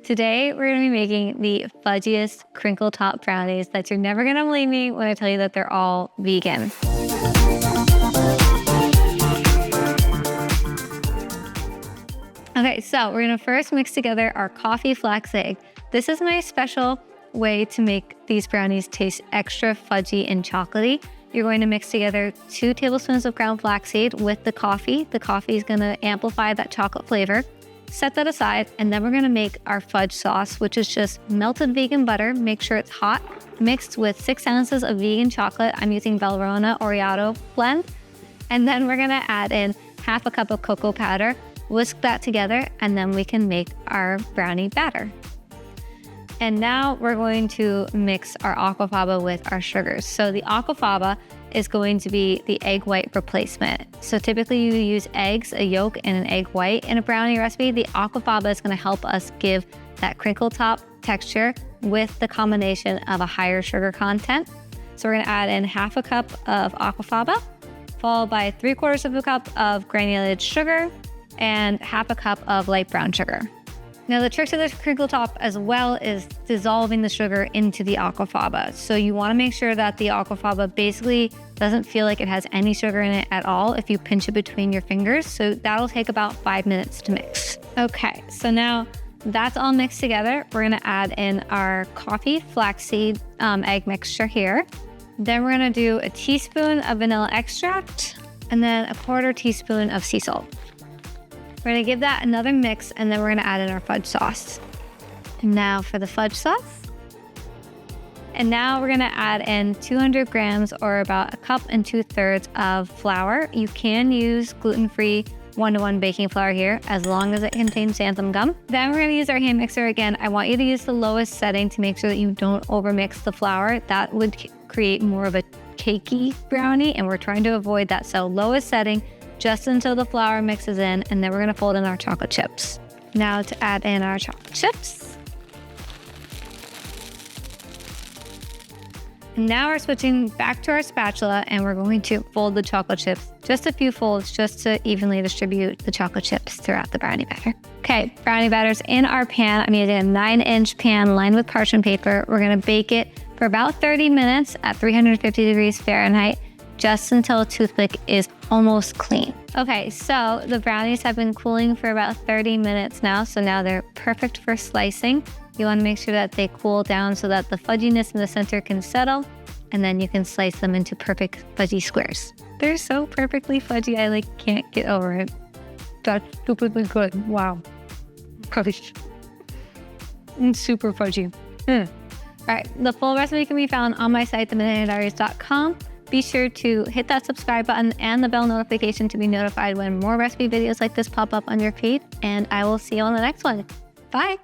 Today, we're gonna be making the fudgiest crinkle top brownies that you're never gonna believe me when I tell you that they're all vegan. Okay, so we're gonna first mix together our coffee flax egg. This is my special way to make these brownies taste extra fudgy and chocolatey. You're going to mix together 2 tablespoons of ground flaxseed with the coffee. The coffee is gonna amplify that chocolate flavor. Set that aside, and then we're gonna make our fudge sauce, which is just melted vegan butter. Make sure it's hot, mixed with 6 ounces of vegan chocolate. I'm using Valrhona Oreado blend. And then we're gonna add in half a cup of cocoa powder, whisk that together, and then we can make our brownie batter. And now we're going to mix our aquafaba with our sugars. So the aquafaba is going to be the egg white replacement. So typically you use eggs, a yolk, and an egg white in a brownie recipe. The aquafaba is gonna help us give that crinkle top texture with the combination of a higher sugar content. So we're gonna add in half a cup of aquafaba, followed by 3/4 of a cup of granulated sugar and half a cup of light brown sugar. Now the trick to this crinkle top as well is dissolving the sugar into the aquafaba. So you wanna make sure that the aquafaba basically doesn't feel like it has any sugar in it at all if you pinch it between your fingers. So that'll take about 5 minutes to mix. Okay, so now that's all mixed together. We're gonna add in our coffee flaxseed egg mixture here. Then we're gonna do a teaspoon of vanilla extract and then a 1/4 teaspoon of sea salt. We're gonna give that another mix, and then we're gonna add in our fudge sauce. And now for the fudge sauce. And now we're gonna add in 200 grams or about 1 2/3 cups of flour. You can use gluten-free 1-to-1 baking flour here, as long as it contains xanthan gum. Then we're gonna use our hand mixer again. I want you to use the lowest setting to make sure that you don't overmix the flour. That would create more of a cakey brownie, and we're trying to avoid that. So lowest setting, just until the flour mixes in, and then we're gonna fold in our chocolate chips. Now to add in our chocolate chips. And now we're switching back to our spatula, and we're going to fold the chocolate chips, just a few folds, just to evenly distribute the chocolate chips throughout the brownie batter. Okay, brownie batter's in our pan. I'm using a 9-inch pan lined with parchment paper. We're gonna bake it for about 30 minutes at 350 degrees Fahrenheit, just until a toothpick is almost clean. Okay, so the brownies have been cooling for about 30 minutes now, so now they're perfect for slicing. You wanna make sure that they cool down so that the fudginess in the center can settle, and then you can slice them into perfect fudgy squares. They're so perfectly fudgy, I can't get over it. That's stupidly good, wow. It's super fudgy. All right, the full recipe can be found on my site, themillennialdiaries.com. Be sure to hit that subscribe button and the bell notification to be notified when more recipe videos like this pop up on your feed, and I will see you on the next one. Bye.